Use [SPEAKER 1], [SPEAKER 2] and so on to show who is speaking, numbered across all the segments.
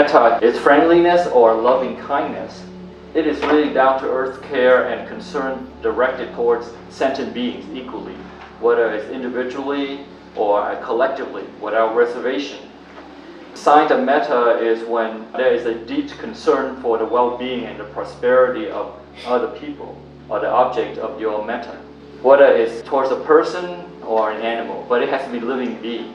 [SPEAKER 1] Metta is friendliness or loving kindness. It is really down-to-earth care and concern directed towards sentient beings equally, whether it's individually or collectively, without reservation. Sign of Metta is when there is a deep concern for the well-being and the prosperity of other people or the object of your Metta, whether it's towards a person or an animal, but it has to be a living being.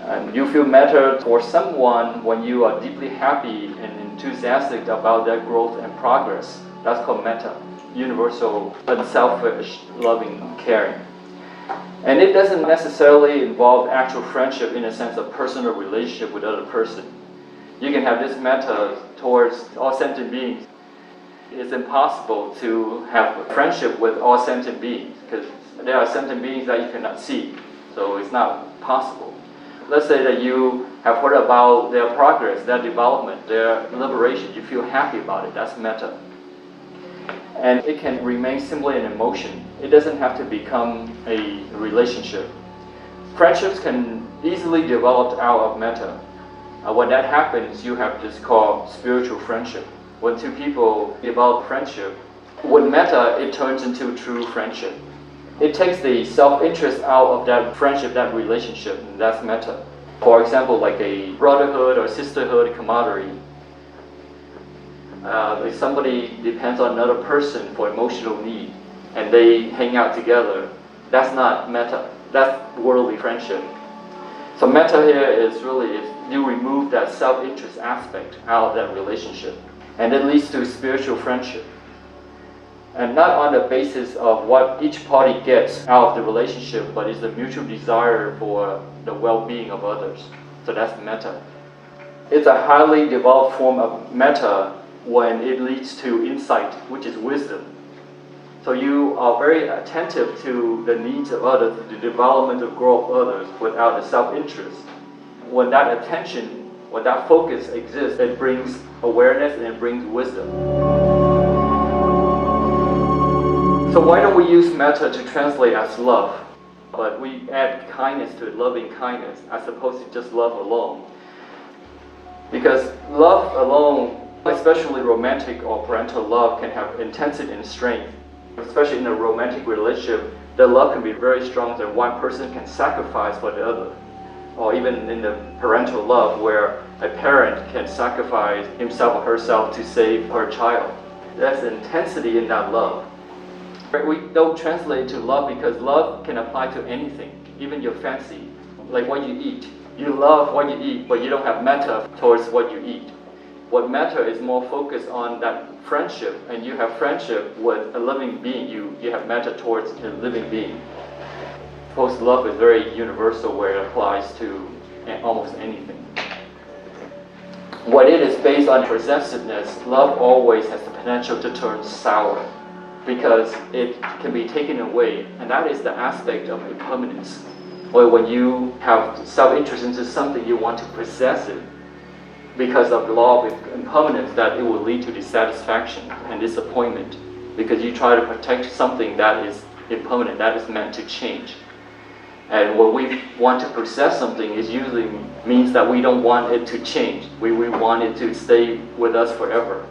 [SPEAKER 1] And you feel Metta for someone when you are deeply happy and enthusiastic about their growth and progress. That's called Metta, universal, unselfish, loving, caring. And it doesn't necessarily involve actual friendship in a sense of personal relationship with other person. You can have this Metta towards all sentient beings. It's impossible to have friendship with all sentient beings because there are sentient beings that you cannot see, so it's not possible. Let's say that you have heard about their progress, their development, their liberation. You feel happy about it. That's Metta. And it can remain simply an emotion. It doesn't have to become a relationship. Friendships can easily develop out of Metta. When that happens, you have this called spiritual friendship. When two people develop friendship, with Metta, it turns into true friendship. It takes the self-interest out of that friendship, that relationship, and that's Metta. For example, like a brotherhood or sisterhood camaraderie. If somebody depends on another person for emotional need, and they hang out together, that's not Metta. That's worldly friendship. So Metta here is really, you remove that self-interest aspect out of that relationship, and it leads to spiritual friendship. And not on the basis of what each party gets out of the relationship, but it's the mutual desire for the well-being of others. So that's Metta. It's a highly developed form of Metta when it leads to insight, which is wisdom. So you are very attentive to the needs of others, the development of growth of others without a self-interest. When that attention, when that focus exists, it brings awareness and it brings wisdom. So why don't we use Metta to translate as love? But we add kindness to it, loving kindness, as opposed to just love alone. Because love alone, especially romantic or parental love, can have intensity and strength. Especially in a romantic relationship, the love can be very strong that one person can sacrifice for the other. Or even in the parental love, where a parent can sacrifice himself or herself to save her child. There's intensity in that love. We don't translate it to love because love can apply to anything, even your fancy, like what you eat. You love what you eat, but you don't have Metta towards what you eat. What Metta is more focused on that friendship, and you have friendship with a living being. You have Metta towards a living being. Post love is very universal where it applies to almost anything. When it is based on possessiveness, love always has the potential to turn sour, because it can be taken away, and that is the aspect of impermanence. Or when you have self-interest into something, you want to possess it because of the law of impermanence, that it will lead to dissatisfaction and disappointment, because you try to protect something that is impermanent, that is meant to change. And when we want to possess something, it usually means that we don't want it to change. We want it to stay with us forever.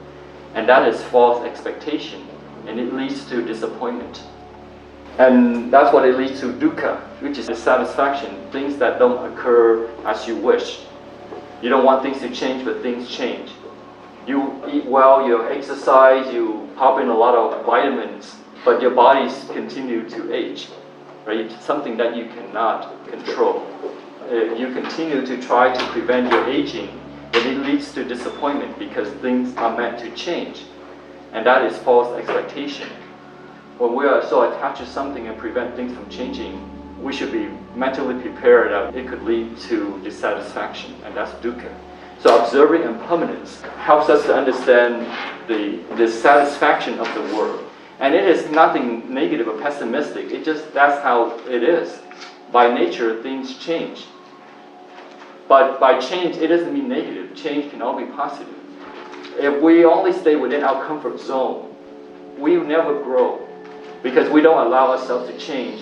[SPEAKER 1] And that is false expectation, and it leads to disappointment. And that's what it leads to dukkha, which is dissatisfaction, things that don't occur as you wish. You don't want things to change, but things change. You eat well, you exercise, you pop in a lot of vitamins, but your bodies continue to age. Right? Something that you cannot control. You continue to try to prevent your aging, and it leads to disappointment because things are meant to change. And that is false expectation. When we are so attached to something and prevent things from changing, we should be mentally prepared that it could lead to dissatisfaction, and that's dukkha. So observing impermanence helps us to understand the dissatisfaction of the world. And it is nothing negative or pessimistic. That's how it is. By nature, things change. But by change, it doesn't mean negative. Change can all be positive. If we only stay within our comfort zone, we will never grow because we don't allow ourselves to change.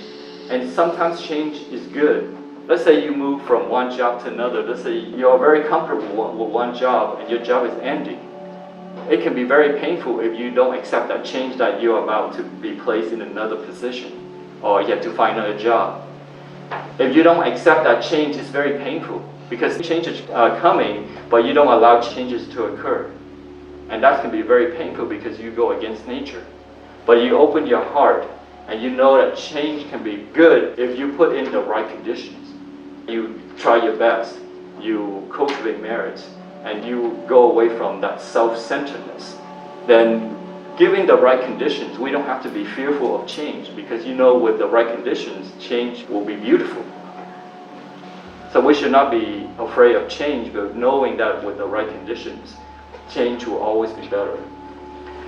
[SPEAKER 1] And sometimes change is good. Let's say you move from one job to another. Let's say you're very comfortable with one job and your job is ending. It can be very painful if you don't accept that change that you're about to be placed in another position or you have to find another job. If you don't accept that change, it's very painful because changes are coming, but you don't allow changes to occur. And that can be very painful because you go against nature. But you open your heart and you know that change can be good if you put in the right conditions. You try your best, you cultivate merits, and you go away from that self-centeredness. Then given the right conditions, we don't have to be fearful of change because you know with the right conditions, change will be beautiful. So we should not be afraid of change, but knowing that with the right conditions, change will always be better.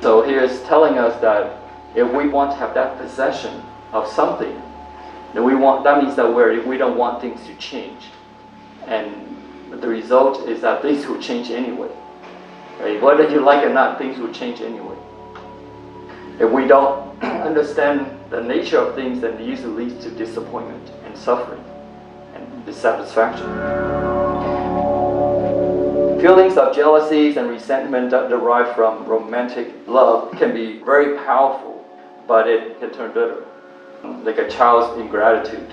[SPEAKER 1] So here it's telling us that if we want to have that possession of something, then that means that we don't want things to change. And the result is that things will change anyway. Right? Whether you like it or not, things will change anyway. If we don't understand the nature of things, then it usually leads to disappointment and suffering and dissatisfaction. Feelings of jealousies and resentment that derive from romantic love can be very powerful, but it can turn bitter. Like a child's ingratitude.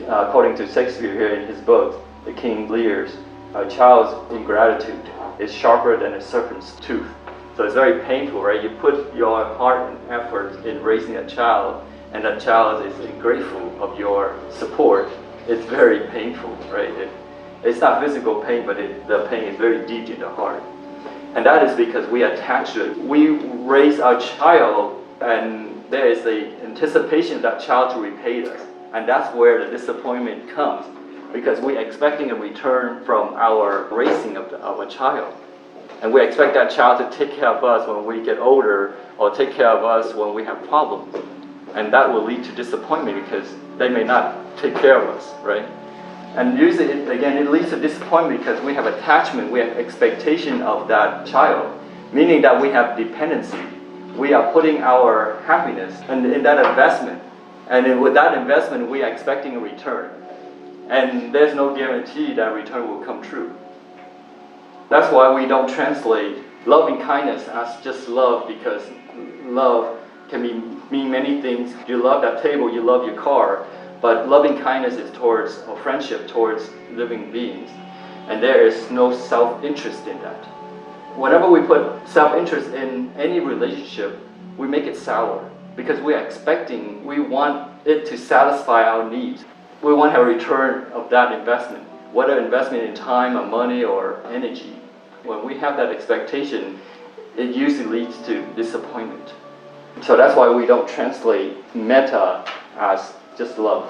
[SPEAKER 1] According to Shakespeare here in his book, The King Lear's, a child's ingratitude is sharper than a serpent's tooth. So it's very painful, right? You put your heart and effort in raising a child, and that child is ungrateful of your support. It's very painful, right? It's not physical pain, but the pain is very deep in the heart. And that is because we attach to it. We raise our child, and there is the anticipation of that child to repay us. And that's where the disappointment comes, because we're expecting a return from our raising of a child. And we expect that child to take care of us when we get older, or take care of us when we have problems. And that will lead to disappointment because they may not take care of us, right? And usually, it leads to disappointment because we have attachment, we have expectation of that child, meaning that we have dependency. We are putting our happiness in that investment. And with that investment, we are expecting a return. And there's no guarantee that return will come true. That's why we don't translate loving kindness as just love, because love can mean many things. You love that table, you love your car, but loving kindness is towards a friendship, towards living beings. And there is no self-interest in that. Whenever we put self-interest in any relationship, we make it sour because we want it to satisfy our needs. We want a return of that investment, whether investment in time or money or energy. When we have that expectation, it usually leads to disappointment. So that's why we don't translate metta as just love.